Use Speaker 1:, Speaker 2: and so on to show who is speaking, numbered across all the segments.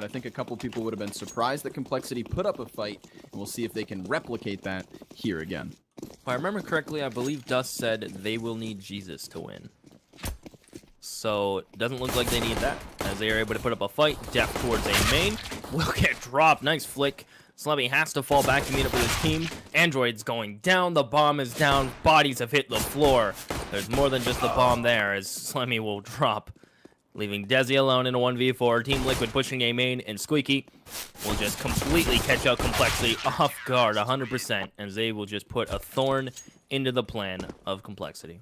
Speaker 1: I think a couple people would have been surprised that Complexity put up a fight, and we'll see if they can replicate that here again.
Speaker 2: If I remember correctly, I believe Dust said they will need Jesus to win. So, it doesn't look like they need that, as they are able to put up a fight. Deft towards A main. Will get dropped. Nice flick. Slemmy has to fall back to meet up with his team. Android's going down. The bomb is down. Bodies have hit the floor. There's more than just the bomb there, as Slemmy will drop, leaving Desi alone in a 1v4. Team Liquid pushing A main, and Squeaky will just completely catch out Complexity off guard 100%, as they will just put a thorn into the plan of Complexity.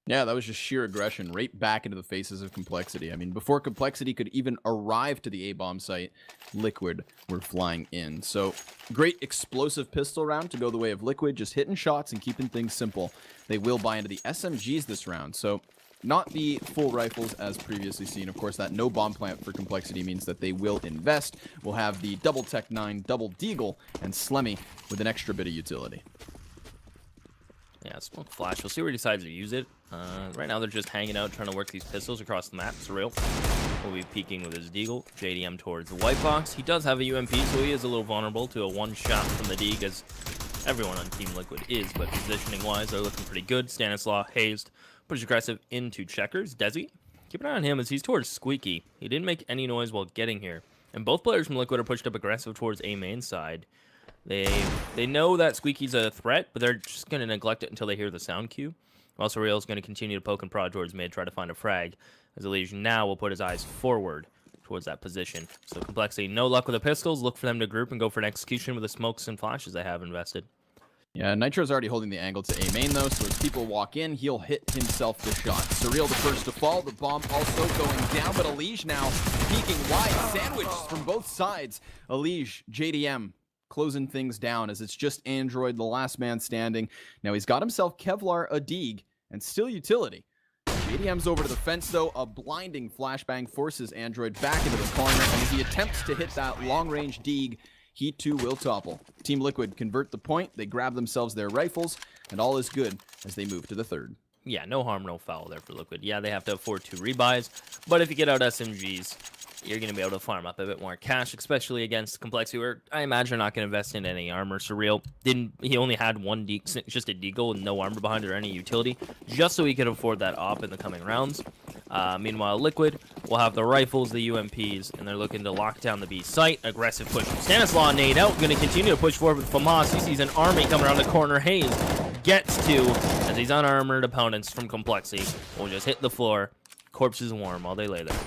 Speaker 1: Yeah, that was just sheer aggression right back into the faces of Complexity. I mean, before Complexity could even arrive to the A-bomb site, Liquid were flying in. So, great explosive pistol round to go the way of Liquid, just hitting shots and keeping things simple. They will buy into the SMGs this round, so not the full rifles as previously seen. Of course, that no bomb plant for Complexity means that they will invest. We'll have the double Tech 9, double Deagle, and Slemmy with an extra bit of utility.
Speaker 2: Yeah, Smoke Flash. We'll see where he decides to use it. Right now, they're just hanging out, trying to work these pistols across the map. Surreal will be peeking with his Deagle. JDM towards the white box. He does have a UMP, so he is a little vulnerable to a one-shot from the Deag, as everyone on Team Liquid is. But positioning-wise, they're looking pretty good. Stanislaw, hazed, push aggressive into checkers. Desi, keep an eye on him as he's towards Squeaky. He didn't make any noise while getting here. And both players from Liquid are pushed up aggressive towards A main side. They know that Squeaky's a threat, but they're just going to neglect it until they hear the sound cue. Also, Real's going to continue to poke and prod towards mid, try to find a frag, as Elysian now will put his eyes forward towards that position. So Complexity, no luck with the pistols. Look for them to group and go for an execution with the smokes and flashes they have invested.
Speaker 1: Yeah, Nitro's already holding the angle to A main, though, so as people walk in, he'll hit himself the shot. Surreal the first to fall, the bomb also going down, but Elige now peeking wide, sandwiched from both sides. Elige, JDM, closing things down as it's just Android, the last man standing. Now he's got himself Kevlar, a Deag, and still utility. JDM's over to the fence, though. A blinding flashbang forces Android back into the corner, and as he attempts to hit that long-range Deag, he too will topple. Team Liquid convert the point, they grab themselves their rifles, and all is good as they move to the third.
Speaker 2: Yeah, no harm, no foul there for Liquid. Yeah, they have to afford 2 rebuys, but if you get out SMGs, you're going to be able to farm up a bit more cash, especially against Complexity, where I imagine are not going to invest in any armor. Surreal he only had one just a Deagle with no armor behind it or any utility, just so he could afford that op in the coming rounds. Meanwhile, Liquid will have the rifles, the UMPs, and they're looking to lock down the B site. Aggressive push from Stanislaw, nade out, going to continue to push forward with FAMAS. He sees an army coming around the corner. Hayes gets to, as these unarmored opponents from Complexity will just hit the floor. Corpses warm while they lay there.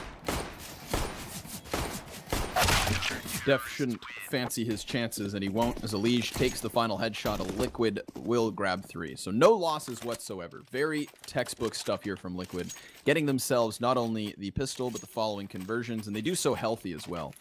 Speaker 1: Def shouldn't fancy his chances, and he won't, as Elige takes the final headshot. A Liquid will grab 3. So no losses whatsoever. Very textbook stuff here from Liquid, getting themselves not only the pistol, but the following conversions, and they do so healthy as well.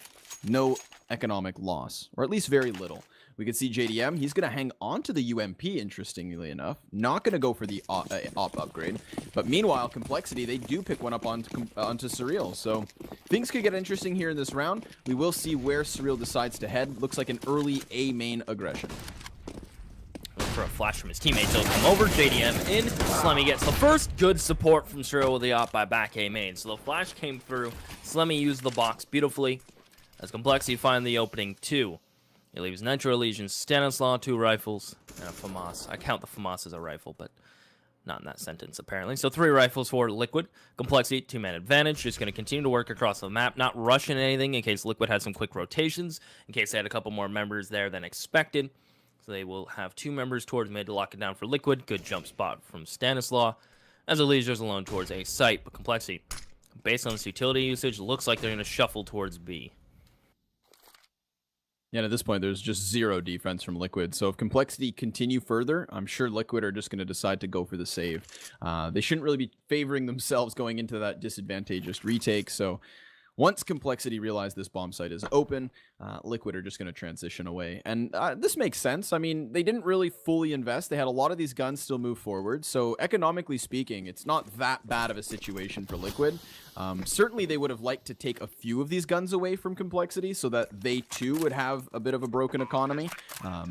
Speaker 1: No economic loss, or at least very little. We can see JDM, he's going to hang on to the UMP, interestingly enough. Not going to go for the op upgrade. But meanwhile, Complexity, they do pick one up onto Surreal. So things could get interesting here in this round. We will see where Surreal decides to head. Looks like an early A main aggression.
Speaker 2: Look for a flash from his teammates. He'll come over, JDM in. Slemmy gets the first good support from Surreal with the op by back A main. So the flash came through. Slemmy used the box beautifully, as Complexity find the opening 2. He leaves Nitro, Legion, Stanislaw, 2 rifles, and a FAMAS. I count the FAMAS as a rifle, but not in that sentence, apparently. So 3 rifles for Liquid. Complexity, 2-man advantage. Just going to continue to work across the map, not rushing anything in case Liquid had some quick rotations, in case they had a couple more members there than expected. So they will have 2 members towards mid to lock it down for Liquid. Good jump spot from Stanislaw, as Elise's alone towards A site. But Complexity, based on this utility usage, looks like they're going to shuffle towards B.
Speaker 1: Yeah, at this point, there's just 0 defense from Liquid. So if Complexity continue further, I'm sure Liquid are just going to decide to go for the save. They shouldn't really be favoring themselves going into that disadvantageous retake. So once Complexity realize this bomb site is open, Liquid are just going to transition away. And this makes sense. I mean, they didn't really fully invest. They had a lot of these guns still move forward. So economically speaking, it's not that bad of a situation for Liquid. Certainly, they would have liked to take a few of these guns away from Complexity so that they, too, would have a bit of a broken economy.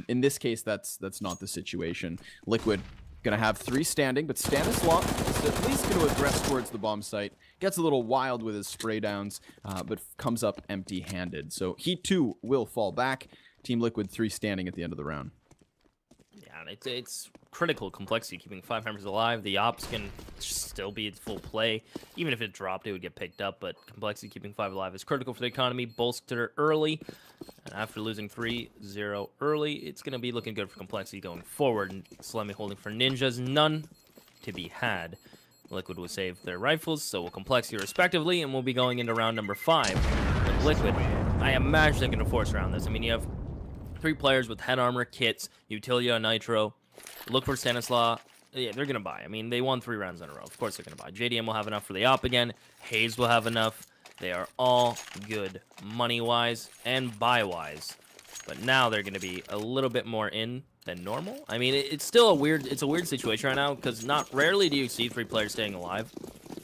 Speaker 1: In this case, that's not the situation. Liquid Gonna have 3 standing, but Stanislaw is at least gonna aggress towards the bomb site. Gets a little wild with his spray downs, but comes up empty-handed. So he too will fall back. Team Liquid 3 standing at the end of the round.
Speaker 2: Yeah, and it's critical complexity keeping 5 members alive. The ops can still be at full play. Even if it dropped, it would get picked up, but complexity keeping 5 alive is critical for the economy. Bolster early, and after losing 3-0 early, it's going to be looking good for complexity going forward. And Slemmy holding for ninjas, none to be had. Liquid will save their rifles, so will complexity respectively, and we'll be going into round number 5 with Liquid. I imagine they're going to force around this. I mean, you have 3 players with head armor, kits, Utilia, Nitro. Look for Stanislaw. Yeah, they're going to buy. I mean, they won 3 rounds in a row. Of course they're going to buy. JDM will have enough for the op again. Hayes will have enough. They are all good money-wise and buy-wise. But now they're going to be a little bit more in than normal. I mean, it's still a weird situation right now because not rarely do you see 3 players staying alive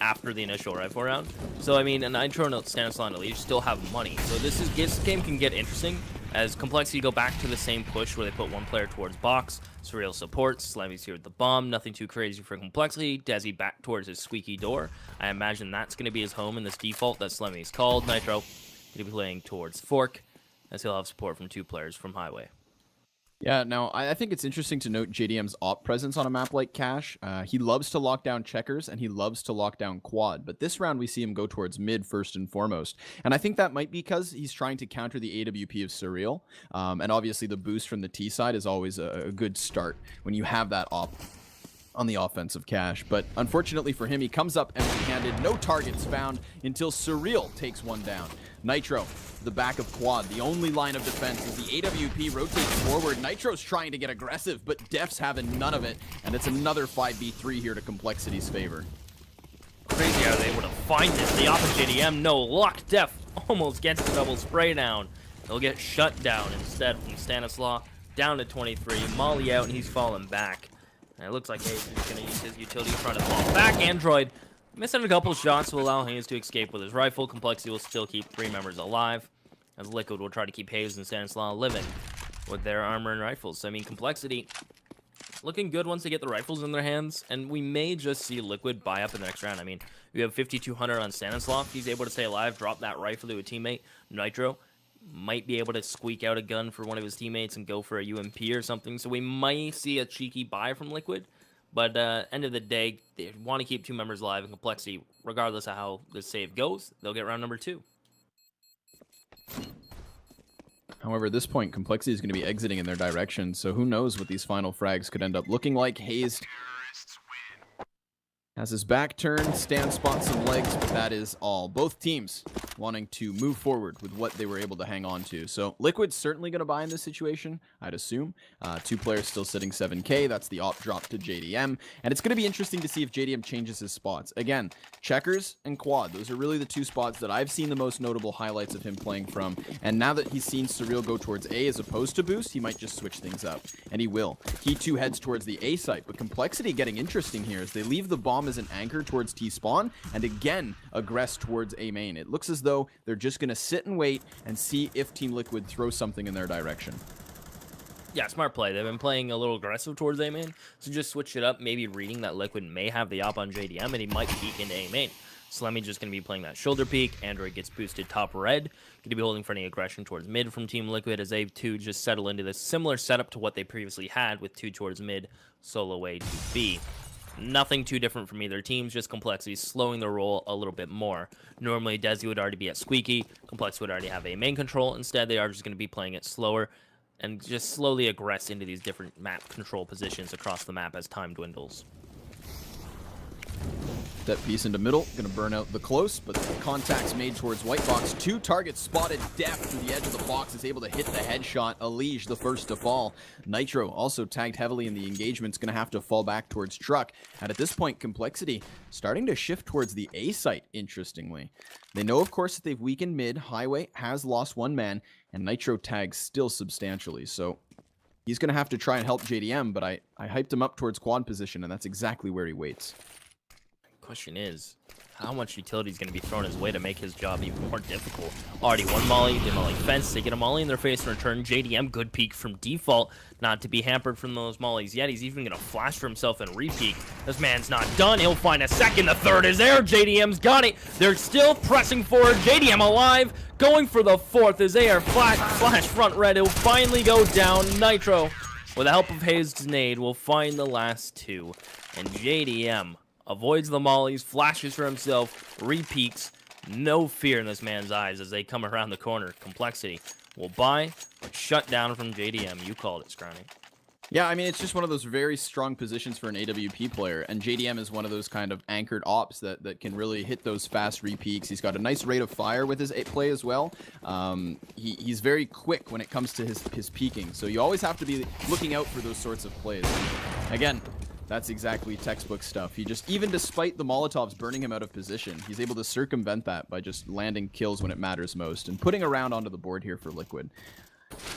Speaker 2: after the initial rifle round. So, I mean, a Nitro, Stanislaw, and Elite still have money. So this game can get interesting as complexity go back to the same push where they put 1 player towards box. Surreal supports. Slemmy's here with the bomb. Nothing too crazy for complexity. Desi back towards his squeaky door. I imagine that's going to be his home in this default that Slemmy's called. Nitro going to be playing towards Fork as he'll have support from 2 players from Highway.
Speaker 1: Yeah, now, I think it's interesting to note JDM's op presence on a map like Cache. He loves to lock down checkers, and he loves to lock down quad. But this round, we see him go towards mid first and foremost. And I think that might be because he's trying to counter the AWP of Surreal. And obviously, the boost from the T side is always a good start when you have that op on the offensive Cache. But unfortunately for him, he comes up empty-handed. No targets found until Surreal takes 1 down. Nitro, the back of quad, the only line of defense as the AWP rotates forward. Nitro's trying to get aggressive, but Def's having none of it, and it's another 5v3 here to Complexity's favor.
Speaker 2: Crazy how they were able to find this. The opposite JDM, no luck. Def almost gets the double spray down. They'll get shut down instead from Stanislaw. Down to 23. Molly out, and he's falling back. And it looks like Hayes is going to use his utility trying to fall back. Android missing a couple shots to allow Hayes to escape with his rifle. Complexity will still keep 3 members alive, as Liquid will try to keep Hayes and Stanislaw living with their armor and rifles. So, I mean, Complexity looking good once they get the rifles in their hands, and we may just see Liquid buy up in the next round. I mean, we have 5,200 on Stanislaw. If he's able to stay alive, drop that rifle to a teammate. Nitro might be able to squeak out a gun for one of his teammates and go for a UMP or something. So we might see a cheeky buy from Liquid. But end of the day, they want to keep 2 members alive in Complexity. Regardless of how the save goes, they'll get round number 2.
Speaker 1: However, at this point, Complexity is going to be exiting in their direction, so who knows what these final frags could end up looking like. Hayes has his back turned, Stan spots some legs, but that is all. Both teams wanting to move forward with what they were able to hang on to. So Liquid's certainly going to buy in this situation, I'd assume. 2 players still sitting 7k. That's the op drop to JDM. And it's going to be interesting to see if JDM changes his spots. Again, checkers and quad. Those are really the 2 spots that I've seen the most notable highlights of him playing from. And now that he's seen Surreal go towards A as opposed to boost, he might just switch things up. And he will. He too heads towards the A site. But Complexity getting interesting here as they leave the bomb as an anchor towards T-spawn and again aggress towards A main. It looks as though they're just going to sit and wait and see if Team Liquid throws something in their direction.
Speaker 2: Yeah, smart play. They've been playing a little aggressive towards A main, so just switch it up, maybe reading that Liquid may have the op on JDM and he might peek into A main. Slemmy just going to be playing that shoulder peek. Android gets boosted top red. Going to be holding for any aggression towards mid from Team Liquid as they too just settle into this similar setup to what they previously had with 2 towards mid, solo A to B. Nothing too different from either teams, just Complexity slowing the roll a little bit more. Normally, Desi would already be at Squeaky. Complexity would already have a main control. Instead, they are just going to be playing it slower and just slowly aggress into these different map control positions across the map as time dwindles.
Speaker 1: That piece into middle, gonna burn out the close, but the contacts made towards white box. 2 targets spotted. Def through the edge of the box is able to hit the headshot. Elige the first to fall. Nitro also tagged heavily in the engagement's gonna have to fall back towards truck. And at this point, Complexity starting to shift towards the A site, interestingly. They know, of course, that they've weakened mid. Highway has lost 1 man, and Nitro tags still substantially. So he's gonna have to try and help JDM, but I hyped him up towards quad position, and that's exactly where he waits.
Speaker 2: Question is, how much utility is going to be thrown his way to make his job even more difficult. Already one molly, they molly fence, they get a molly in their face in return. JDM, good peek from default, not to be hampered from those mollies yet. He's even going to flash for himself and repeek. This man's not done. He'll find a second. The third is there. JDM's got it. They're still pressing forward. JDM alive, going for the fourth as they are flash front red. He'll finally go down. Nitro, with the help of Hayes' nade, will find the last two. And JDM avoids the mollies, flashes for himself, repeaks. No fear in this man's eyes as they come around the corner. Complexity will buy, but shut down from JDM. You called it, Scrawny.
Speaker 1: Yeah, I mean, it's just one of those very strong positions for an AWP player, and JDM is one of those kind of anchored ops that can really hit those fast repeaks. He's got a nice rate of fire with his play as well. He's very quick when it comes to his peaking, so you always have to be looking out for those sorts of plays. Again, that's exactly textbook stuff. He just, even despite the Molotovs burning him out of position, he's able to circumvent that by just landing kills when it matters most and putting a round onto the board here for Liquid.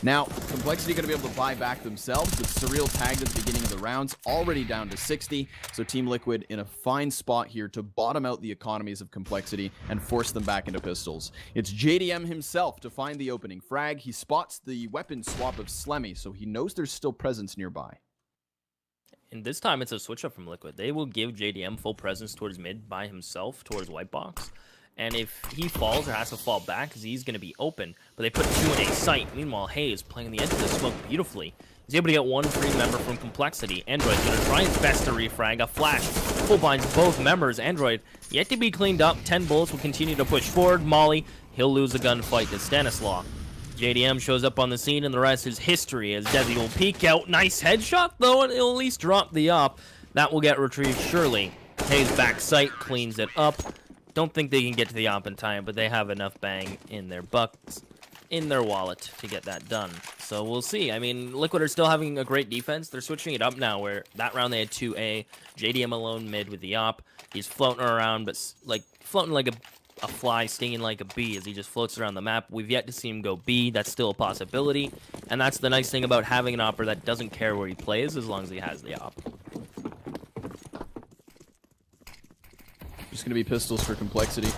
Speaker 1: Now, Complexity going to be able to buy back themselves with Surreal tagged at the beginning of the rounds, already down to 60. So Team Liquid in a fine spot here to bottom out the economies of Complexity and force them back into pistols. It's JDM himself to find the opening frag. He spots the weapon swap of Slemmy, so he knows there's still presence nearby.
Speaker 2: And this time it's a switch up from Liquid. They will give JDM full presence towards mid by himself, towards white box. And if he falls or has to fall back, because he's going to be open, but they put two in a sight. Meanwhile, Hayes playing on the edge of the smoke beautifully. He's able to get one free member from Complexity. Android's going to try his best to refrag. A flash full binds both members. Android yet to be cleaned up. 10 bullets will continue to push forward. Molly, he'll lose a gunfight to Stanislaw. JDM shows up on the scene, and the rest is history as Desi will peek out. Nice headshot, though, and he'll at least drop the op. That will get retrieved surely. Hayes back sight cleans it up. Don't think they can get to the op in time, but they have enough bang in their bucks, in their wallet to get that done. So we'll see. I mean, Liquid are still having a great defense. They're switching it up now, where that round they had 2A. JDM alone mid with the op. He's floating around, but like floating like a fly, stinging like a bee as he just floats around the map. We've yet to see him go B. That's still a possibility. And that's the nice thing about having an opper that doesn't care where he plays as long as he has the op. Just
Speaker 1: going to be pistols for Complexity.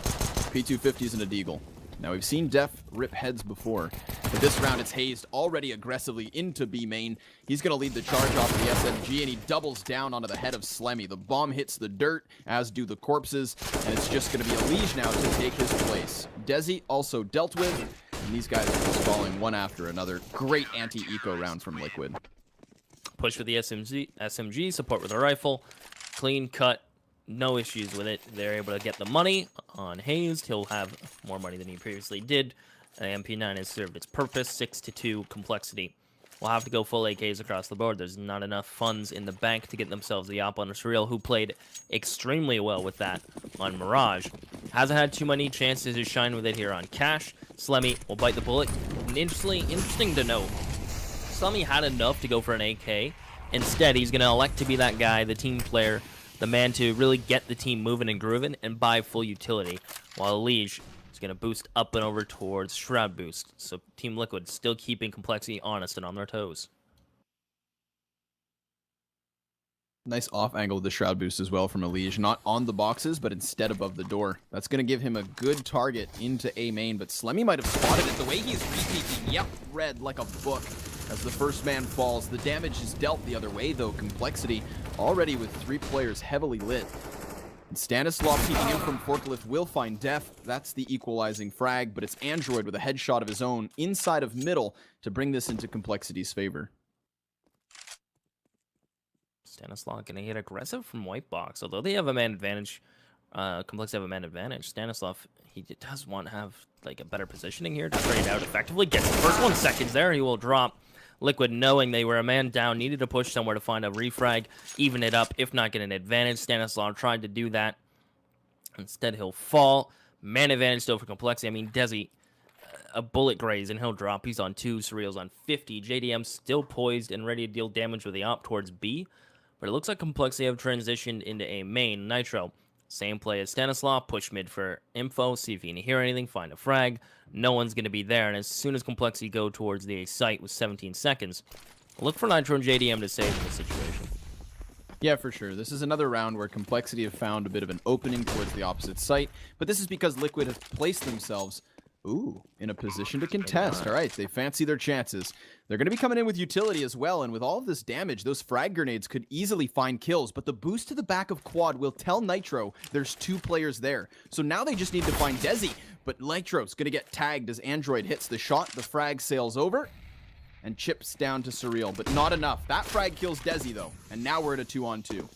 Speaker 1: P250s and a deagle. Now, we've seen Def rip heads before, but this round it's Hazed already aggressively into B main. He's going to lead the charge off the SMG, and he doubles down onto the head of Slemmy. The bomb hits the dirt, as do the corpses, and it's just going to be a Liege now to take his place. Desi also dealt with, and these guys are just falling one after another. Great anti-eco round from Liquid.
Speaker 2: Push with the SMG, support with a rifle, clean cut. No issues with it. They're able to get the money on Hayes. He'll have more money than he previously did. MP9 has served its purpose. 6-2 Complexity. We'll have to go full AKs across the board. There's not enough funds in the bank to get themselves the op on Surreal, who played extremely well with that on Mirage. Hasn't had too many chances to shine with it here on Cash. Slemmy will bite the bullet. Interesting to note, Slemmy had enough to go for an AK. Instead, he's going to elect to be that guy, the team player, the man to really get the team moving and grooving and buy full utility, while Liege is going to boost up and over towards Shroud Boost. So Team Liquid still keeping Complexity honest and on their toes.
Speaker 1: Nice off angle with the Shroud Boost as well from a Liege. Not on the boxes, but instead above the door. That's going to give him a good target into A main, but Slemmy might have spotted it. The way he's repeating, yep, red like a book. As the first man falls, the damage is dealt the other way, though. Complexity already with 3 players heavily lit. And Stanislaw peeking in from Forklift will find Def. That's the equalizing frag, but it's Android with a headshot of his own inside of middle to bring this into Complexity's favor.
Speaker 2: Stanislaw gonna get aggressive from white box, although they have a man advantage. Complexity have a man advantage. Stanislav, he does want to have like a better positioning here to trade out effectively. Gets the first 1 second there. He will drop. Liquid, knowing they were a man down, needed to push somewhere to find a refrag, even it up, if not get an advantage. Stanislav tried to do that. Instead, he'll fall. Man advantage still for Complexity. I mean, Desi, a bullet graze, and he'll drop. He's on 2, Surreal's on 50. JDM still poised and ready to deal damage with the op towards B. But it looks like Complexity have transitioned into a main. Nitro, same play as Stanislaw. Push mid for info. See if you can hear anything. Find a frag. No one's going to be there. And as soon as Complexity go towards the site with 17 seconds, look for Nitro and JDM to save in this situation.
Speaker 1: Yeah, for sure. This is another round where Complexity have found a bit of an opening towards the opposite site, but this is because Liquid have placed themselves, in a position to contest. All right, they fancy their chances. They're going to be coming in with utility as well, and with all of this damage, those frag grenades could easily find kills, but the boost to the back of Quad will tell Nitro there's 2 players there. So now they just need to find Desi, but Nitro's going to get tagged as Android hits the shot. The frag sails over and chips down to Surreal, but not enough. That frag kills Desi, though, and now we're at a 2-on-2.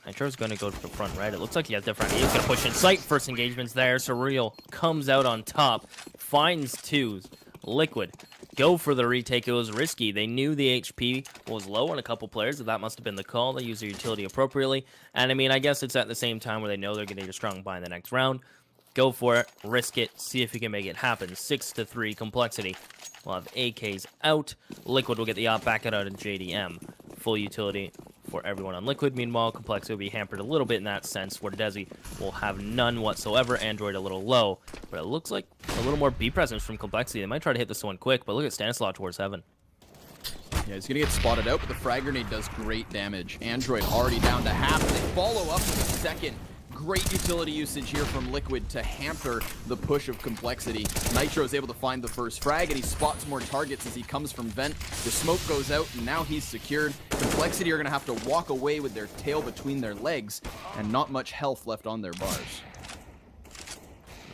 Speaker 2: Nitro's going to go to the front right. It looks like he has different. He's going to push in sight. First engagement's there. Surreal comes out on top. Finds 2s. Liquid go for the retake. It was risky. They knew the HP was low on a couple players, so that must have been the call. They used their utility appropriately. And, I mean, I guess it's at the same time where they know they're going to get a strong buy in the next round. Go for it. Risk it. See if you can make it happen. 6-3 Complexity. We'll have AKs out. Liquid will get the op back out of JDM. Full utility for everyone on Liquid. Meanwhile, Complexity will be hampered a little bit in that sense, where Desi will have none whatsoever. Android a little low, but it looks like a little more B presence from Complexity. They might try to hit this one quick, but look at Stanislaw towards heaven.
Speaker 1: Yeah, he's going to get spotted out, but the frag grenade does great damage. Android already down to half. They follow up with a second. Great utility usage here from Liquid to hamper the push of Complexity. Nitro is able to find the first frag, and he spots more targets as he comes from vent. The smoke goes out, and now he's secured. Complexity are going to have to walk away with their tail between their legs, and not much health left on their bars.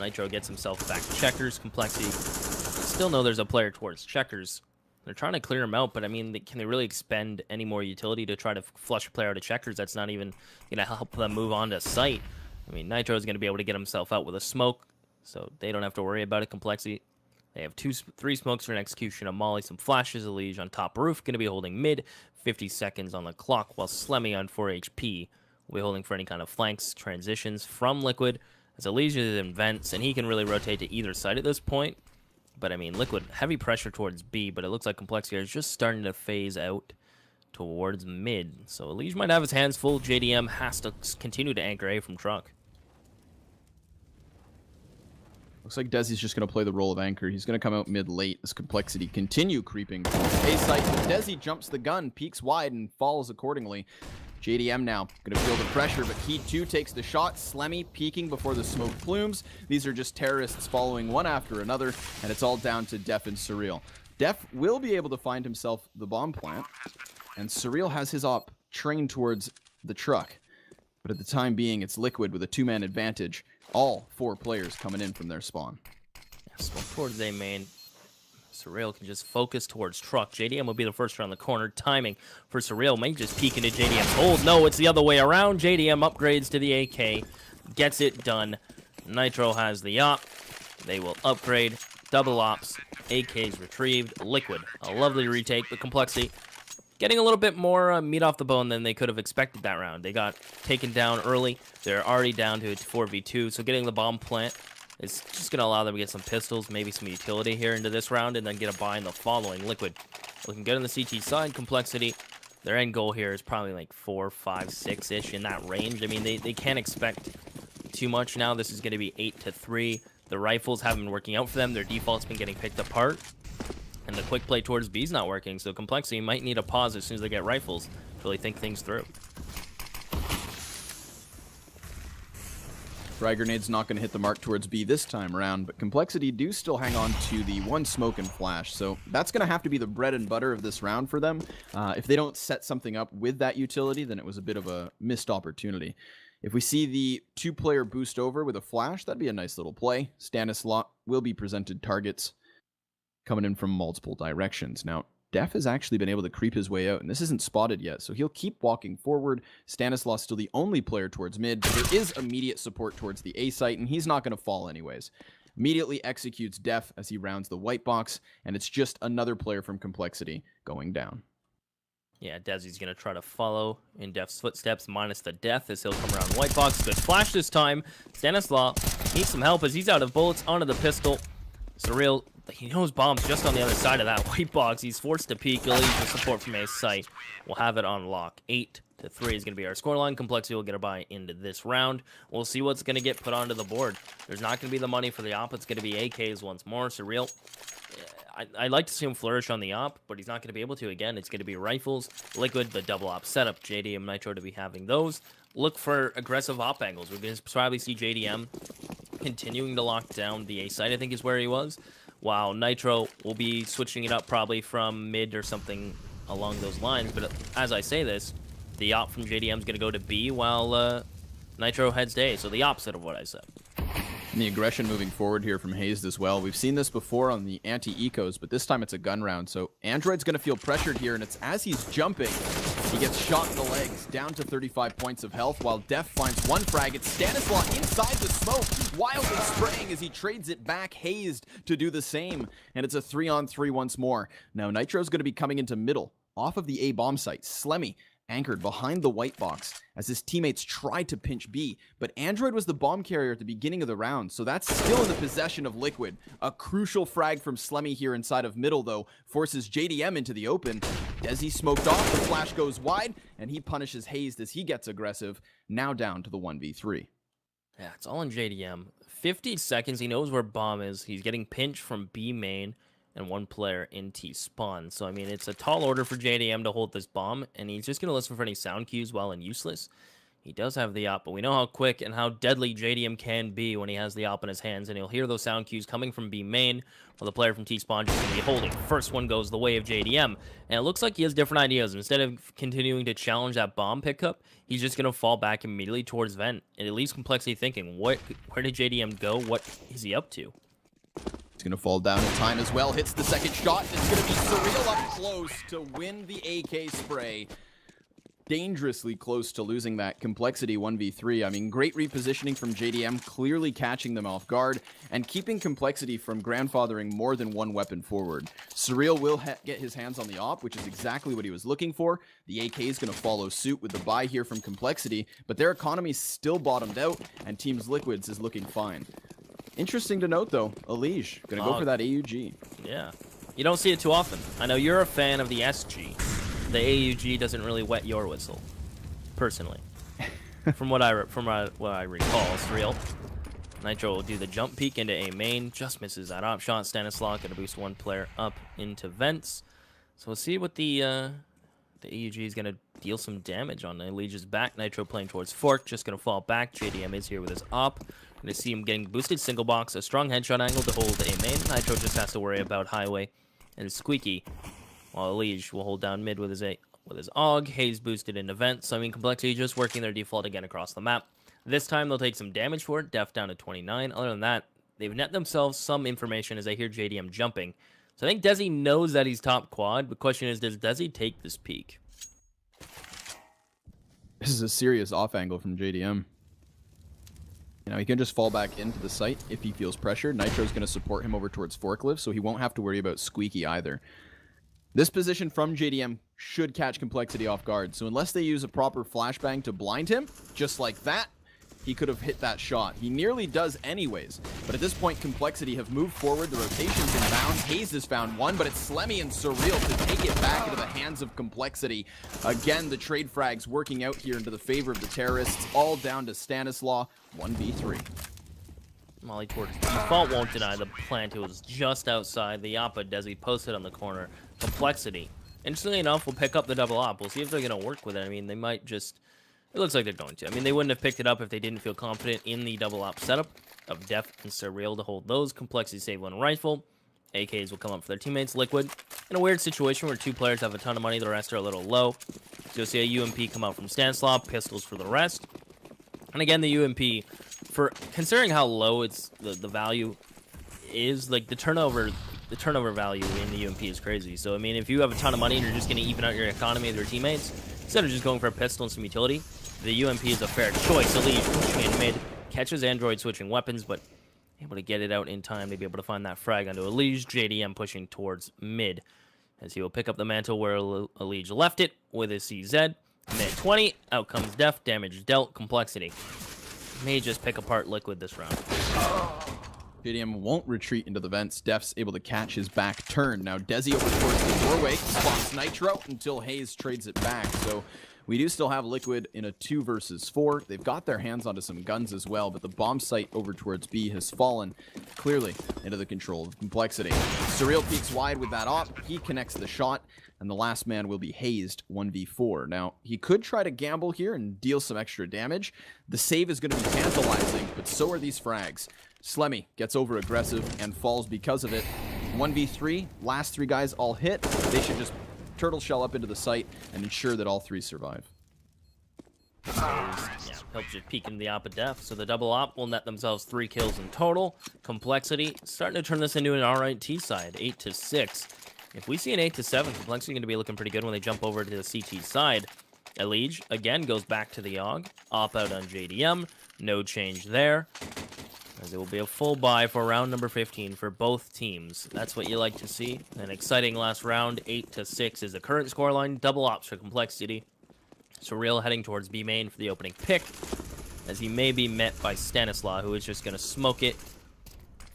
Speaker 2: Nitro gets himself back to Checkers. Complexity still know there's a player towards Checkers. They're trying to clear him out, but I mean, can they really expend any more utility to try to flush a player out of Checkers? That's not even going to help them move on to site. I mean, Nitro is going to be able to get himself out with a smoke, so they don't have to worry about it. Complexity, they have 3 smokes for an execution, a molly, some flashes. A Liege on top roof, going to be holding mid. 50 seconds on the clock, while Slemmy on 4 HP will be holding for any kind of flanks, transitions from Liquid. As a Liege is in vents, and he can really rotate to either side at this point. But, I mean, Liquid, heavy pressure towards B, but it looks like Complexity is just starting to phase out towards mid. So Liege might have his hands full. JDM has to continue to anchor A from truck.
Speaker 1: Looks like Desi's just going to play the role of anchor. He's going to come out mid late as Complexity continue creeping A site. Desi jumps the gun, peeks wide, and falls accordingly. JDM now going to feel the pressure, but he too takes the shot. Slemmy peeking before the smoke plumes. These are just terrorists following one after another, and it's all down to Def and Surreal. Def will be able to find himself the bomb plant, and Surreal has his op trained towards the truck. But at the time being, it's Liquid with a 2-man advantage. All 4 players coming in from their spawn.
Speaker 2: Yeah, smoke towards A main. Surreal can just focus towards truck. JDM will be the first around the corner. Timing for Surreal might just peek into JDM's hold. No, it's the other way around. JDM upgrades to the AK. Gets it done. Nitro has the op. They will upgrade. Double ops. AK's retrieved. Liquid. A lovely retake, but Complexity getting a little bit more meat off the bone than they could have expected that round. They got taken down early. They're already down to a 4v2, so getting the bomb plant is just going to allow them to get some pistols, maybe some utility here into this round, and then get a buy in the following. Liquid looking good on the CT side. Complexity, their end goal here is probably like 4, 5, 6-ish in that range. I mean, they can't expect too much now. This is going to be 8-3. The rifles haven't been working out for them. Their default's been getting picked apart. And the quick play towards B is not working, so Complexity might need a pause as soon as they get rifles to really think things through.
Speaker 1: Frag grenade's not going to hit the mark towards B this time around, but Complexity do still hang on to the 1 smoke and flash, so that's going to have to be the bread and butter of this round for them. If they don't set something up with that utility, then it was a bit of a missed opportunity. If we see the 2-player boost over with a flash, that'd be a nice little play. Stanislaw will be presented targets coming in from multiple directions. Now, Def has actually been able to creep his way out, and this isn't spotted yet, so he'll keep walking forward. Stanislaw still the only player towards mid, but there is immediate support towards the A site, and he's not going to fall anyways. Immediately executes Def as he rounds the white box, and it's just another player from Complexity going down.
Speaker 2: Yeah, Desi's going to try to follow in Def's footsteps, minus the death as he'll come around the white box. Good flash this time. Stanislaw needs some help as he's out of bullets onto the pistol. Surreal, he knows bombs just on the other side of that white box. He's forced to peek. He'll use the support from his site. We'll have it on lock. 8-3 is going to be our scoreline. Complexity will get a buy into this round. We'll see what's going to get put onto the board. There's not going to be the money for the op. It's going to be AKs once more. Surreal, I'd like to see him flourish on the op, but he's not going to be able to. Again, it's going to be rifles, Liquid, the double op setup, JDM, Nitro to be having those. Look for aggressive op angles. We're going to probably see JDM continuing to lock down the A side, I think is where he was, while Nitro will be switching it up probably from mid or something along those lines. But as I say this, the op from JDM is going to go to B while Nitro heads to A, so the opposite of what I said.
Speaker 1: And the aggression moving forward here from Hazed as well. We've seen this before on the anti-ecos, but this time it's a gun round. So Android's going to feel pressured here, and it's as he's jumping, he gets shot in the legs, down to 35 points of health, while Def finds one frag. It's Stanislaw inside the smoke, wildly spraying as he trades it back. Hazed to do the same, and it's a 3-on-3 once more. Now Nitro's going to be coming into middle, off of the A bomb site. Slemmy anchored behind the white box as his teammates tried to pinch B, but Android was the bomb carrier at the beginning of the round, so that's still in the possession of Liquid. A crucial frag from Slemmy here inside of middle, though, forces JDM into the open. Desi smoked off, the flash goes wide, and he punishes Hazed as he gets aggressive, now down to the 1v3.
Speaker 2: Yeah, it's all in JDM. 50 seconds, he knows where bomb is. He's getting pinched from B main and one player in T spawn. So, I mean, it's a tall order for JDM to hold this bomb, and he's just going to listen for any sound cues while in useless. He does have the op, but we know how quick and how deadly JDM can be when he has the op in his hands, and he'll hear those sound cues coming from B main, while the player from T spawn just going to be holding. First one goes the way of JDM, and it looks like he has different ideas. Instead of continuing to challenge that bomb pickup, he's just going to fall back immediately towards vent, and it leaves Complexity thinking, where did JDM go? What is he up to?
Speaker 1: He's going to fall down in time as well. Hits the second shot. It's going to be Surreal up close to win the AK spray. Dangerously close to losing that Complexity 1v3. I mean, great repositioning from JDM, clearly catching them off guard and keeping Complexity from grandfathering more than one weapon forward. Surreal will get his hands on the op, which is exactly what he was looking for. The AK is going to follow suit with the buy here from Complexity, but their economy's still bottomed out, and Team's Liquids is looking fine. Interesting to note, though, Elige gonna go for that AUG.
Speaker 2: Yeah, you don't see it too often. I know you're a fan of the SG. The AUG doesn't really wet your whistle, personally. from what I recall, Surreal. Nitro will do the jump peek into A main, just misses that op shot. Stanislaw gonna boost one player up into vents. So we'll see what the AUG is gonna deal some damage on Elige's back. Nitro playing towards Fork, just gonna fall back. JDM is here with his op. Going to see him getting boosted single box, a strong headshot angle to hold A main. Nitro just has to worry about Highway and Squeaky, while Elige will hold down mid with his AUG. Hayes boosted in event, so I mean, Complexity just working their default again across the map. This time they'll take some damage for it. Def down to 29. Other than that, they've net themselves some information as they hear JDM jumping. So I think Desi knows that he's top quad. The question is, does Desi take this peak?
Speaker 1: This is a serious off angle from JDM. You know, he can just fall back into the site if he feels pressured. Nitro's going to support him over towards Forklift, so he won't have to worry about Squeaky either. This position from JDM should catch Complexity off guard, so unless they use a proper flashbang to blind him, just like that, he could have hit that shot. He nearly does anyways, but at this point, Complexity have moved forward. The rotation's inbound. Hayes has found one, but it's Slemmy and Surreal to take it back into the hands of Complexity. Again, the trade frags working out here into the favor of the terrorists, all down to Stanislaw, 1v3.
Speaker 2: Molly towards default won't deny the plant. It was just outside. The Yappa Desi posted on the corner. Complexity, interestingly enough, will pick up the double op. We'll see if they're going to work with it. I mean, they might just... It looks like they're going to. I mean, they wouldn't have picked it up if they didn't feel confident in the double op setup of Def and Surreal to hold those. Complexity save one rifle. AKs will come up for their teammates. Liquid, in a weird situation where two players have a ton of money, the rest are a little low. So you'll see a UMP come out from Stanislaw, pistols for the rest. And again, the UMP, for considering how low it's the value is, like the turnover value in the UMP is crazy. So I mean, if you have a ton of money and you're just going to even out your economy with your teammates, instead of just going for a pistol and some utility, the UMP is a fair choice. Elige pushing in mid, catches Android switching weapons, but able to get it out in time to be able to find that frag onto Elige. JDM pushing towards mid, as he will pick up the mantle where Elige left it with his CZ. Minute 20, out comes Def, damage dealt. Complexity may just pick apart Liquid this round.
Speaker 1: JDM won't retreat into the vents. Def's able to catch his back turn. Now Desi over towards the doorway, spawns Nitro until Hayes trades it back. So we do still have Liquid in a 2 versus 4. They've got their hands onto some guns as well, but the bomb site over towards B has fallen clearly into the control of Complexity. Surreal peeks wide with that op. He connects the shot, and the last man will be hazed 1v4. Now, he could try to gamble here and deal some extra damage. The save is going to be tantalizing, but so are these frags. Slemmy gets over aggressive and falls because of it. 1v3, last 3 guys all hit. They should just turtle shell up into the site and ensure that all 3 survive.
Speaker 2: Yeah, helps just peek into the op of death. So the double op will net themselves 3 kills in total. Complexity starting to turn this into an alright T side, 8-6. If we see an 8-7, Complexity going to be looking pretty good when they jump over to the CT side. Elige again goes back to the AUG. Op out on JDM. No change there. As it will be a full buy for round number 15 for both teams. That's what you like to see. An exciting last round. 8-6 is the current scoreline. Double ops for Complexity. Surreal heading towards B main for the opening pick, as he may be met by Stanislaw, who is just going to smoke it,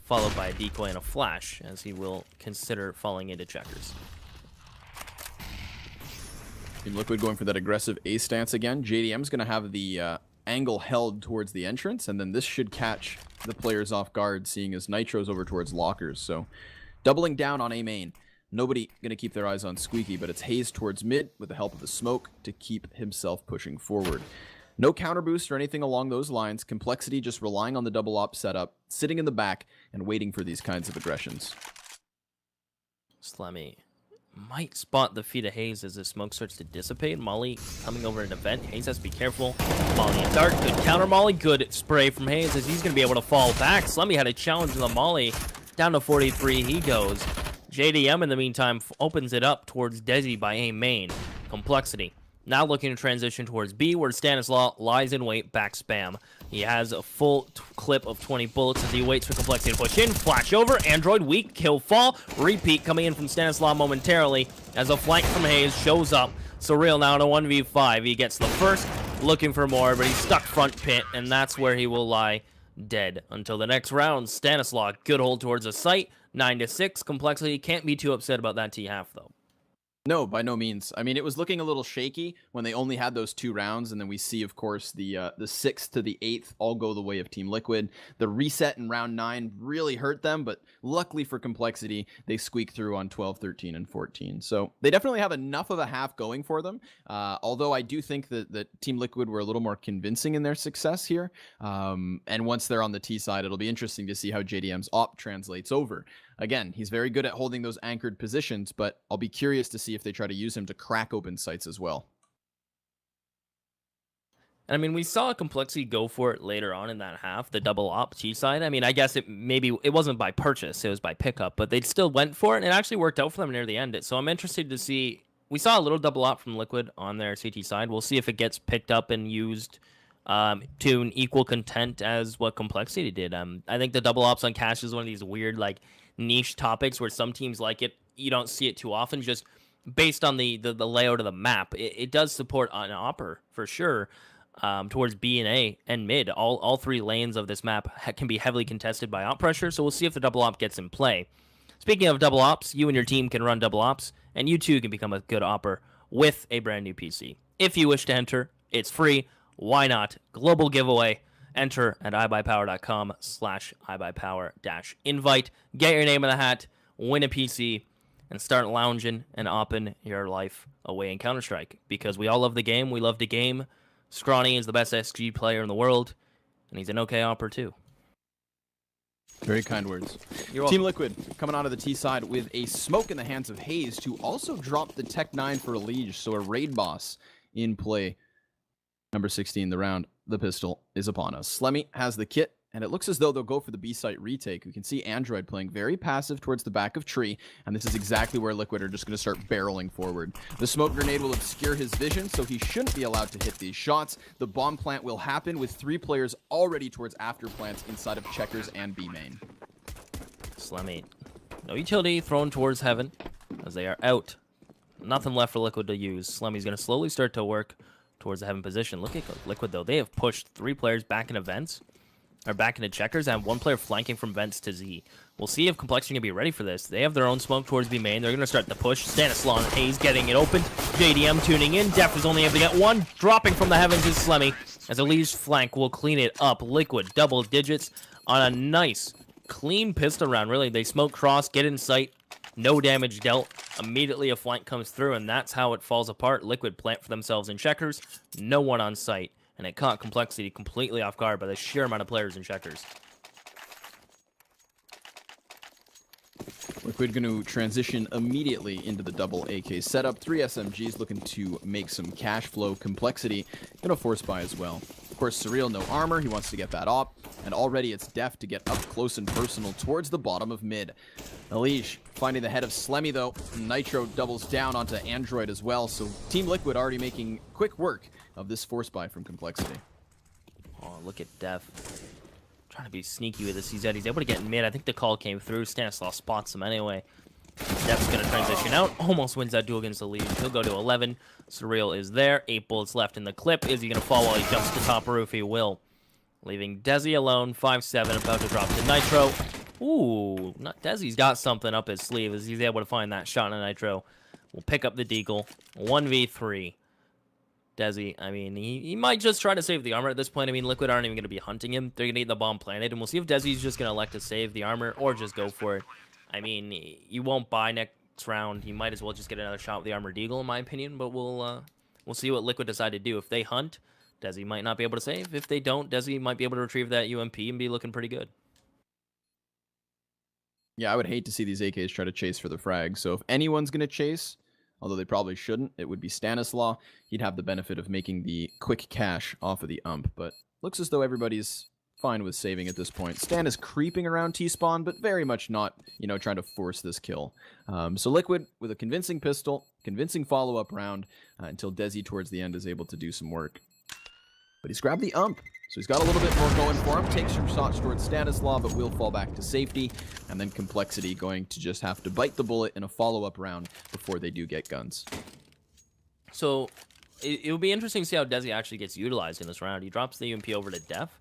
Speaker 2: followed by a decoy and a flash, as he will consider falling into checkers.
Speaker 1: Team Liquid going for that aggressive A stance again. JDM's going to have the angle held towards the entrance, and then this should catch the players off guard, seeing as Nitro's over towards lockers. So doubling down on A main. Nobody going to keep their eyes on Squeaky, but it's Haze towards mid with the help of the smoke to keep himself pushing forward. No counter boost or anything along those lines. Complexity just relying on the double op setup, sitting in the back and waiting for these kinds of aggressions.
Speaker 2: Slemmy might spot the feet of Haze as the smoke starts to dissipate. Molly coming over an event. Haze has to be careful. Molly in dark. Good counter Molly. Good spray from Haze as he's going to be able to fall back. Slemmy had a challenge in the Molly. Down to 43 he goes. JDM, in the meantime, opens it up towards Desi by A main. Complexity now looking to transition towards B, where Stanislaw lies in wait, back spam. He has a full clip of 20 bullets as he waits for Complexity to push in. Flash over, Android weak, kill fall. Repeat coming in from Stanislaw momentarily as a flank from Haze shows up. Surreal now in a 1v5. He gets the first, looking for more, but he's stuck front pit, and that's where he will lie dead until the next round. Stanislaw, good hold towards the site. 9-6. Complexity can't be too upset about that T-half, though.
Speaker 1: No, by no means. I mean, it was looking a little shaky when they only had those 2 rounds, and then we see, of course, the 6th to the 8th all go the way of Team Liquid. The reset in round 9 really hurt them, but luckily for Complexity, they squeaked through on 12, 13, and 14. So they definitely have enough of a half going for them, although I do think that Team Liquid were a little more convincing in their success here. And once they're on the T side, it'll be interesting to see how JDM's op translates over. Again, he's very good at holding those anchored positions, but I'll be curious to see if they try to use him to crack open sites as well.
Speaker 2: I mean, we saw Complexity go for it later on in that half, the double op T side. I mean, I guess it wasn't by purchase, it was by pickup, but they still went for it, and it actually worked out for them near the end. So I'm interested to see. We saw a little double op from Liquid on their CT side. We'll see if it gets picked up and used to an equal content as what Complexity did. I think the double ops on Cash is one of these weird, like, niche topics where some teams like it. You don't see it too often, just based on the layout of the map. It does support an opper for sure, towards B and A and mid. All 3 lanes of this map can be heavily contested by op pressure, so we'll see if the double op gets in play. Speaking of double ops, you and your team can run double ops, and you too can become a good opper with a brand new PC. If you wish to enter, it's free. Why not? Global giveaway. Enter at iBUYPOWER.com/iBUYPOWER-invite. Get your name in the hat, win a PC, and start lounging and opping your life away in Counter-Strike. Because we all love the game. We love the game. Scrawny is the best SG player in the world, and he's an okay opper too.
Speaker 1: Very kind words.
Speaker 2: You're welcome.
Speaker 1: Team Liquid coming out of the T side with a smoke in the hands of Haze to also drop the Tech 9 for Elige, so a raid boss in play. Number 16, the round, the pistol is upon us. Slemmy has the kit, and it looks as though they'll go for the B site retake. We can see Android playing very passive towards the back of tree, and this is exactly where Liquid are just going to start barreling forward. The smoke grenade will obscure his vision, so he shouldn't be allowed to hit these shots. The bomb plant will happen with 3 players already towards after plants inside of checkers and B main.
Speaker 2: Slemmy, no utility thrown towards heaven as they are out. Nothing left for Liquid to use. Slemmy's going to slowly start to work towards the heaven position. Look at Liquid, though. They have pushed 3 players back in events. are back into checkers and one player flanking from vents to Z. We'll see if Complexity can be ready for this. They have their own smoke towards B main. They're going to start the push. Stanislaw and Hayes getting it opened. JDM tuning in. Def is only able to get one. Dropping from the heavens is Slemmy. As Elige's flank will clean it up. Liquid double digits on a nice, clean pistol round. Really, they smoke cross, get in sight. No damage dealt. Immediately a flank comes through, and that's how it falls apart. Liquid plant for themselves in checkers. No one on site. And it caught Complexity completely off guard by the sheer amount of players in checkers.
Speaker 1: Liquid going to transition immediately into the double AK setup. 3 SMGs looking to make some cash flow. Complexity going to force buy as well. Of course, Surreal no armor. He wants to get that op. And already it's Def to get up close and personal towards the bottom of mid. Elige finding the head of Slemmy though. Nitro doubles down onto Android as well. So Team Liquid already making quick work of this force buy from Complexity.
Speaker 2: Oh, look at Def. Trying to be sneaky with this. He's able to get in mid. I think the call came through. Stanislaw spots him anyway. Def's going to transition out. Almost wins that duel against the lead. He'll go to 11. Surreal is there. 8 bullets left in the clip. Is he going to fall while he jumps to top roof? He will. Leaving Desi alone. 5-7. About to drop to Nitro. Ooh. Desi's got something up his sleeve as he's able to find that shot on Nitro. We'll pick up the deagle. 1v3. Desi, I mean, he might just try to save the armor at this point. I mean, Liquid aren't even going to be hunting him. They're going to get the bomb planted, and we'll see if Desi's just going to elect to save the armor or just go for it. I mean, you won't buy next round. You might as well just get another shot with the armor deagle, in my opinion, but we'll see what Liquid decide to do. If they hunt, Desi might not be able to save. If they don't, Desi might be able to retrieve that UMP and be looking pretty good.
Speaker 1: Yeah, I would hate to see these AKs try to chase for the frag, so if anyone's going to chase, although they probably shouldn't, it would be Stanislaw. He'd have the benefit of making the quick cash off of the ump, but looks as though everybody's fine with saving at this point. Stan is creeping around T-spawn, but very much not, trying to force this kill. So Liquid with a convincing pistol, convincing follow-up round, until Desi towards the end is able to do some work. But he's grabbed the ump, so he's got a little bit more going for him. Takes some shots towards Stanislaw, but will fall back to safety. And then Complexity going to just have to bite the bullet in a follow-up round before they do get guns.
Speaker 2: So it will be interesting to see how Desi actually gets utilized in this round. He drops the UMP over to Def,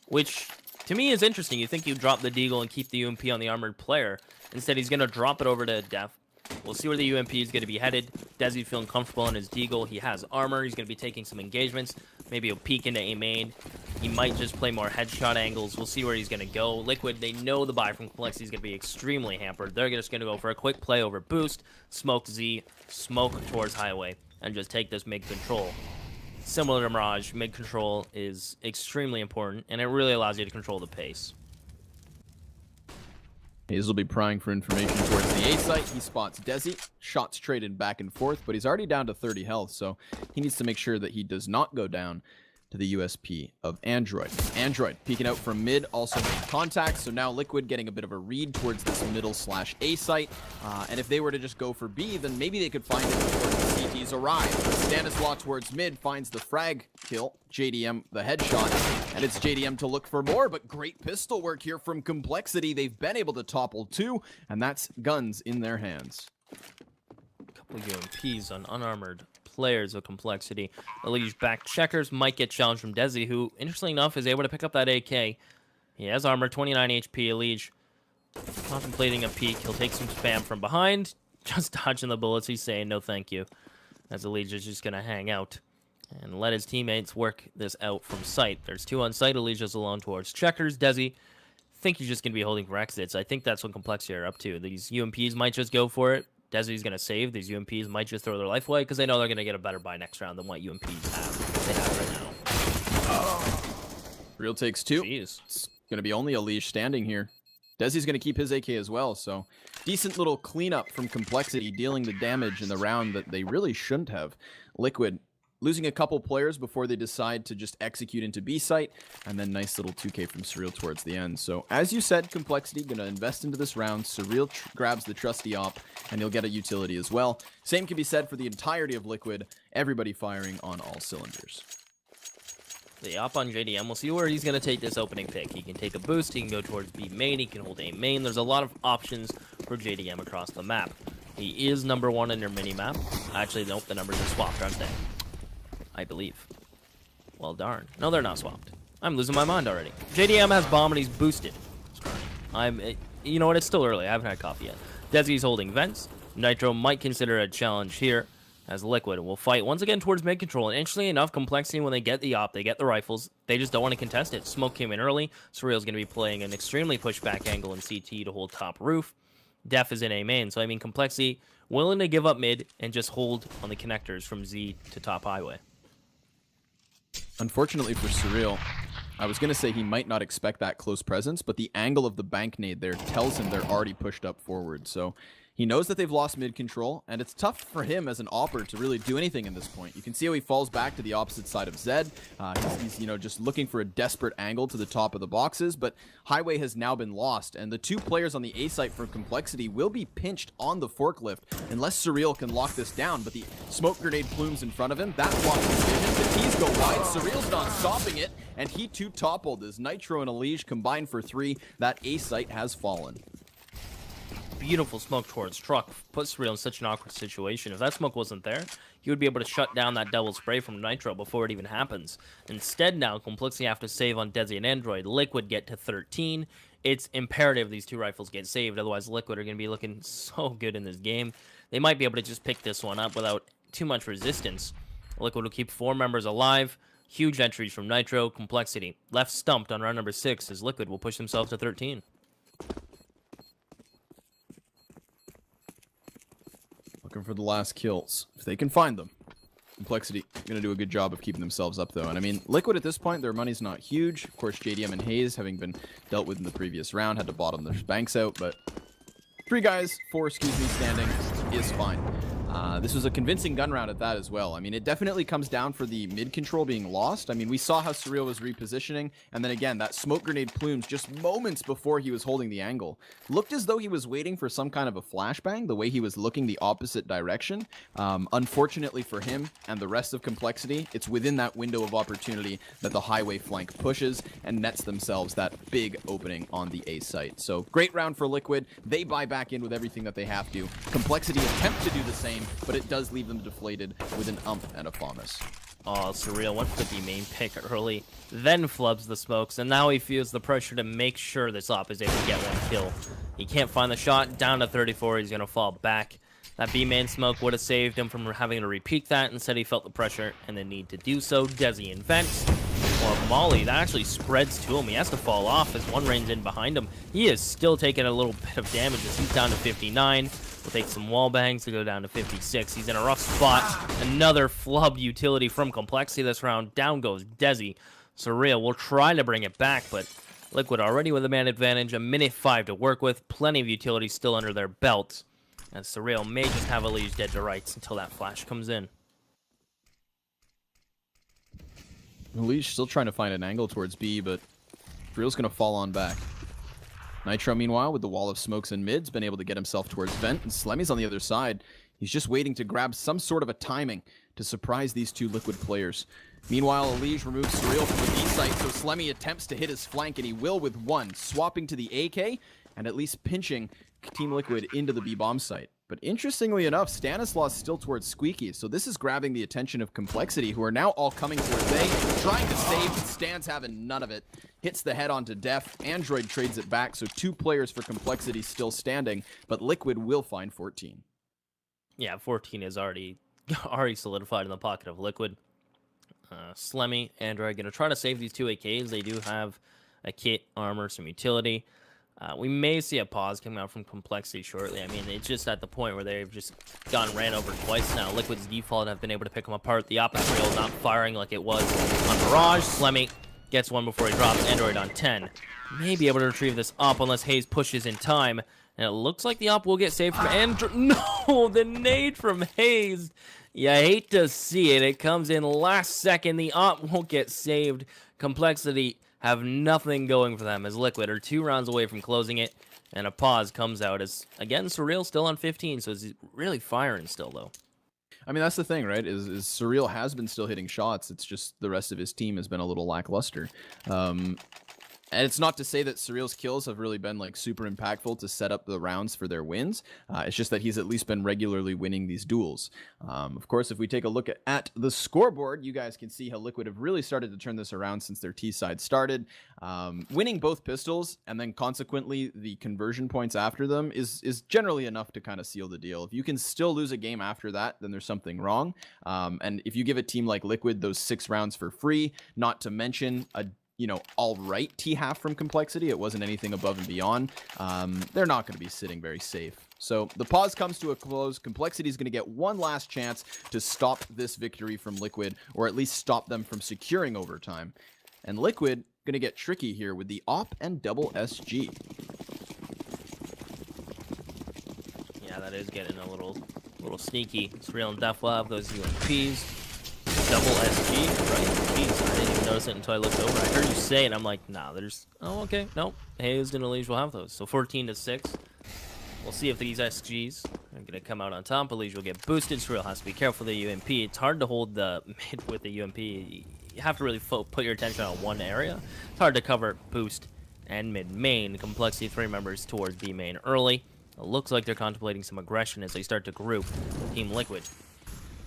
Speaker 2: which to me is interesting. You think you drop the deagle and keep the UMP on the armored player. Instead, he's going to drop it over to Def. We'll see where the UMP is going to be headed. Desi feeling comfortable in his deagle. He has armor. He's going to be taking some engagements. Maybe he'll peek into A main. He might just play more headshot angles. We'll see where he's going to go. Liquid, they know the buy from Complexity is going to be extremely hampered. They're just going to go for a quick play over boost, smoke Z, smoke towards highway, and just take this mid control. Similar to Mirage, mid control is extremely important, and it really allows you to control the pace.
Speaker 1: Hayes will be prying for information towards the A site. He spots Desi. Shots traded back and forth, but he's already down to 30 health, so he needs to make sure that he does not go down to the USP of Android. Android peeking out from mid, also made contact, so now Liquid getting a bit of a read towards this middle/A site. And if they were to just go for B, then maybe they could find it before the CTs arrive. Stanislaw towards mid finds the frag kill. JDM the headshot, and it's JDM to look for more, but great pistol work here from Complexity. They've been able to topple 2, and that's guns in their hands.
Speaker 2: A couple of UMPs on unarmored players of Complexity. Elige back checkers might get challenged from Desi, who, interestingly enough, is able to pick up that AK. He has armor, 29 HP. Elige contemplating a peek. He'll take some spam from behind, just dodging the bullets. He's saying no thank you, as Elige is just going to hang out and let his teammates work this out from sight. There's 2 on site. Elige's alone towards checkers. Desi, think he's just going to be holding for exits. I think that's what Complexity are up to. These UMPs might just go for it. Desi's going to save. These UMPs might just throw their life away because they know they're going to get a better buy next round than what UMPs have. They have right now.
Speaker 1: Real takes 2.
Speaker 2: Jeez.
Speaker 1: It's going to be only Elige standing here. Desi's going to keep his AK as well, so decent little cleanup from Complexity, dealing the damage in the round that they really shouldn't have. Liquid losing a couple players before they decide to just execute into B site, and then nice little 2K from Surreal towards the end. So as you said, Complexity going to invest into this round. Surreal grabs the trusty op, and he'll get a utility as well. Same can be said for the entirety of Liquid. Everybody firing on all cylinders.
Speaker 2: The op on JDM, we'll see where he's going to take this opening pick. He can take a boost, he can go towards B main, he can hold A main. There's a lot of options for JDM across the map. He is number 1 in your mini-map. Actually, nope, the numbers are swapped, aren't they? I believe. Well, darn. No, they're not swapped. I'm losing my mind already. JDM has bomb and he's boosted. You know what? It's still early. I haven't had coffee yet. Desi's holding vents. Nitro might consider a challenge here, as Liquid will fight once again towards mid control. And interestingly enough, Complexity, when they get the op, they get the rifles, they just don't want to contest it. Smoke came in early. Surreal's going to be playing an extremely pushback angle in CT to hold top roof. Def is in A main, so I mean Complexity willing to give up mid and just hold on the connectors from Z to top highway.
Speaker 1: Unfortunately for Surreal, I was going to say he might not expect that close presence, but the angle of the bank nade there tells him they're already pushed up forward. So he knows that they've lost mid control, and it's tough for him as an opper to really do anything in this point. You can see how he falls back to the opposite side of Zed. He's you know, just looking for a desperate angle to the top of the boxes, but highway has now been lost, and the two players on the A site for Complexity will be pinched on the forklift unless Surreal can lock this down. But the smoke grenade plumes in front of him, that blocks his vision. The keys go wide. Surreal's not stopping it, and he too toppled as Nitro and Elige combined for 3. That A site has fallen.
Speaker 2: Beautiful smoke towards truck puts Surreal in such an awkward situation. If that smoke wasn't there, he would be able to shut down that double spray from Nitro before it even happens. Instead now, Complexity have to save on Desi and Android. Liquid get to 13. It's imperative these two rifles get saved, otherwise Liquid are going to be looking so good in this game. They might be able to just pick this one up without too much resistance. Liquid will keep 4 members alive. Huge entries from Nitro. Complexity left stumped on round number 6 as Liquid will push themselves to 13.
Speaker 1: Looking for the last kills. If they can find them. Complexity going to do a good job of keeping themselves up, though. And I mean, Liquid at this point, their money's not huge. Of course, JDM and Hayes, having been dealt with in the previous round, had to bottom their banks out. But 3 guys, 4, excuse me, standing is fine. This was a convincing gun round at that as well. I mean, it definitely comes down for the mid control being lost. I mean, we saw how Surreal was repositioning, and then again, that smoke grenade plumes just moments before he was holding the angle. Looked as though he was waiting for some kind of a flashbang, the way he was looking the opposite direction. Unfortunately for him and the rest of Complexity, it's within that window of opportunity that the highway flank pushes and nets themselves that big opening on the A site. So, great round for Liquid. They buy back in with everything that they have to. Complexity attempt to do the same, but it does leave them deflated with an ump and a FAMAS.
Speaker 2: Oh, Surreal went for the main pick early, then flubs the smokes, and now he feels the pressure to make sure this op is able to get 1 kill. He can't find the shot, down to 34, he's going to fall back. That B-main smoke would have saved him from having to repeat that. Instead, he felt the pressure and the need to do so. Desi invents. Or Molly, that actually spreads to him. He has to fall off as one rains in behind him. He is still taking a little bit of damage as he's down to 59. Will take some wall bangs to go down to 56. He's in a rough spot. Another flub utility from Complexity this round. Down goes Desi. Surreal will try to bring it back, but Liquid already with a man advantage. 1:05 to work with. Plenty of utilities still under their belt. And Surreal may just have Elige dead to rights until that flash comes in.
Speaker 1: Elige still trying to find an angle towards B, but Surreal's going to fall on back. Nitro, meanwhile, with the wall of smokes and mids, been able to get himself towards vent, and Slemmy's on the other side. He's just waiting to grab some sort of a timing to surprise these two Liquid players. Meanwhile, Elige removes Surreal from the B site, so Slemmy attempts to hit his flank, and he will with 1, swapping to the AK, and at least pinching Team Liquid into the B-bomb site. But interestingly enough, Stanislaus still towards Squeaky, so this is grabbing the attention of Complexity, who are now all coming towards A, trying to save, but Stan's having none of it. Hits the head onto Def, Android trades it back, so 2 players for Complexity still standing, but Liquid will find 14.
Speaker 2: Yeah, 14 is already solidified in the pocket of Liquid. Slemmy, Android going to try to save these 2 AKs. They do have a kit, armor, some utility. We may see a pause coming out from Complexity shortly. I mean, it's just at the point where they've just ran over twice now. Liquid's default have been able to pick them apart. The opposite rail not firing like it was on Mirage. Slemmy gets 1 before he drops. Android on 10. May be able to retrieve this op unless Hayes pushes in time. And it looks like the op will get saved from Android. No, the nade from Hayes. You hate to see it. It comes in last second. The op won't get saved. Complexity have nothing going for them as Liquid are 2 rounds away from closing it, and a pause comes out as, again, Surreal still on 15, so he's really firing still, though.
Speaker 1: I mean, that's the thing, right, is Surreal has been still hitting shots. It's just the rest of his team has been a little lackluster. And it's not to say that Surreal's kills have really been like super impactful to set up the rounds for their wins. It's just that he's at least been regularly winning these duels. Of course, if we take a look at the scoreboard, you guys can see how Liquid have really started to turn this around since their T side started. Winning both pistols and then consequently the conversion points after them is generally enough to kind of seal the deal. If you can still lose a game after that, then there's something wrong. And if you give a team like Liquid those 6 rounds for free, not to mention a all right T-half from Complexity, it wasn't anything above and beyond, they're not going to be sitting very safe. So the pause comes to a close. Complexity is going to get one last chance to stop this victory from Liquid, or at least stop them from securing overtime. And Liquid going to get tricky here with the AWP and double SG.
Speaker 2: Yeah, that is getting a little sneaky. Surreal and Def will have those UMPs. Double SG, right? Jeez, I didn't even notice it until I looked over. I heard you say it, and I'm like, nah, there's... Oh, okay, nope. Hayes and Elige will have those. So 14-6. We'll see if these SGs are going to come out on top. Elige will get boosted. Surreal has to be careful with the UMP. It's hard to hold the mid with the UMP. You have to really put your attention on one area. It's hard to cover boost and mid-main. Complexity 3 members towards B main early. It looks like they're contemplating some aggression as they start to group Team Liquid.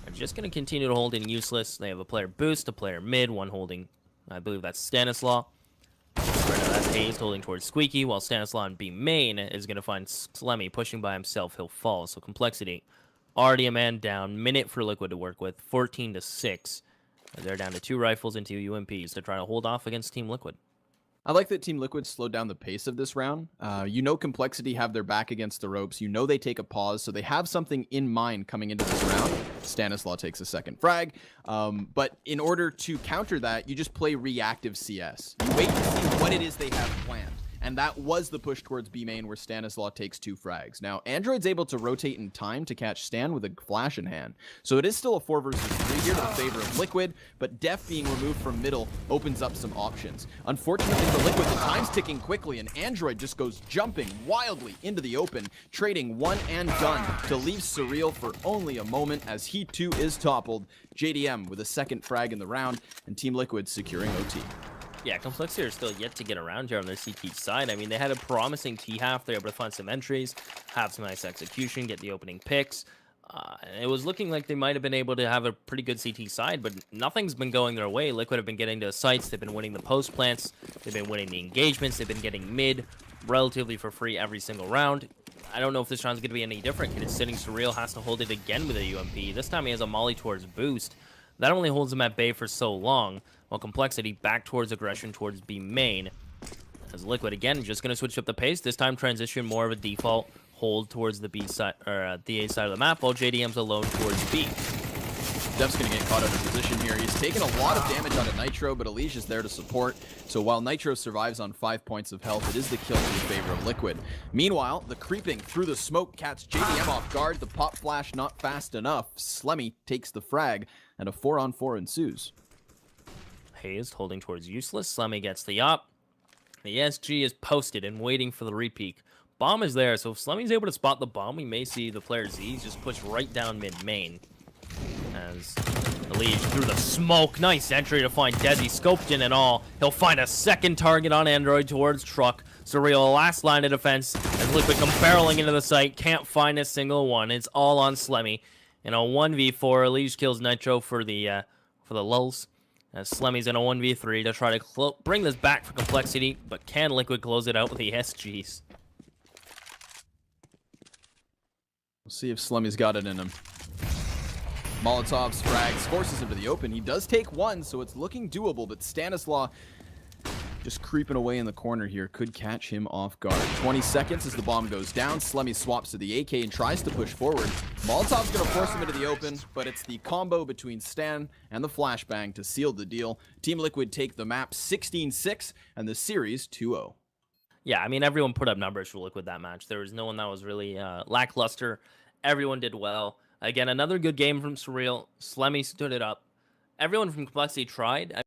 Speaker 2: They're just going to continue to hold in useless. They have a player boost, a player mid, one holding, I believe that's Stanislaw. Right now that's Hayes holding towards Squeaky, while Stanislaw in B main is going to find Slemmy pushing by himself. He'll fall. So Complexity already a man down. Minute for Liquid to work with. 14-6. They're down to 2 rifles and 2 UMPs to try to hold off against Team Liquid.
Speaker 1: I like that Team Liquid slowed down the pace of this round. Complexity have their back against the ropes. They take a pause, so they have something in mind coming into this round. Stanislaw takes a second frag. But in order to counter that, you just play reactive CS. You wait to see what it is they have planned. And that was the push towards B main where Stanislaw takes 2 frags. Now, Android's able to rotate in time to catch Stan with a flash in hand. So it is still a 4 versus 3 here to the favor of Liquid, but Def being removed from middle opens up some options. Unfortunately for Liquid, the time's ticking quickly, and Android just goes jumping wildly into the open, trading one and done to leave Surreal for only a moment as he too is toppled. JDM with a second frag in the round, and Team Liquid securing OT.
Speaker 2: Yeah, Complexity are still yet to get around here on their CT side. I mean, they had a promising T-half. They were able to find some entries, have some nice execution, get the opening picks. It was looking like they might have been able to have a pretty good CT side, but nothing's been going their way. Liquid have been getting to sites. They've been winning the post plants. They've been winning the engagements. They've been getting mid relatively for free every single round. I don't know if this round's going to be any different. Considering Surreal has to hold it again with a UMP. This time he has a molly towards boost. That only holds him at bay for so long, while Complexity back towards aggression towards B main. As Liquid again just going to switch up the pace. This time transition more of a default hold towards the B side or the A side of the map, while JDM's alone towards B.
Speaker 1: Def's going to get caught out of position here. He's taken a lot of damage out of Nitro, but Elige is there to support. So while Nitro survives on 5 points of health, it is the kill in favor of Liquid. Meanwhile, the creeping through the smoke catch JDM off guard. The pop flash not fast enough. Slemmy takes the frag, and a 4-on-4 ensues.
Speaker 2: Hayes holding towards useless. Slemmy gets the op. The SG is posted and waiting for the repeak. Bomb is there, so if Slemmy's able to spot the bomb, we may see the player Z just push right down mid-main. As Elige through the smoke. Nice entry to find Desi. Scoped in and all. He'll find a second target on Android towards Truck. Surreal, last line of defense. As Liquid come barreling into the site. Can't find a single one. It's all on Slemmy. In a 1v4, Elige kills Nitro for the lulz. As Slemmy's in a 1v3 to try to bring this back for Complexity. But can Liquid close it out with the SGs?
Speaker 1: We'll see if Slemmy's got it in him. Molotov's frags forces him to the open. He does take one, so it's looking doable, but Stanislaw just creeping away in the corner here could catch him off guard. 20 seconds as the bomb goes down. Slemmy swaps to the AK and tries to push forward. Molotov's going to force him into the open, but it's the combo between Stan and the flashbang to seal the deal. Team Liquid take the map 16-6 and the series 2-0.
Speaker 2: Yeah, I mean, everyone put up numbers for Liquid that match. There was no one that was really lackluster. Everyone did well. Again, another good game from Surreal. Slemmy stood it up. Everyone from Complexity tried.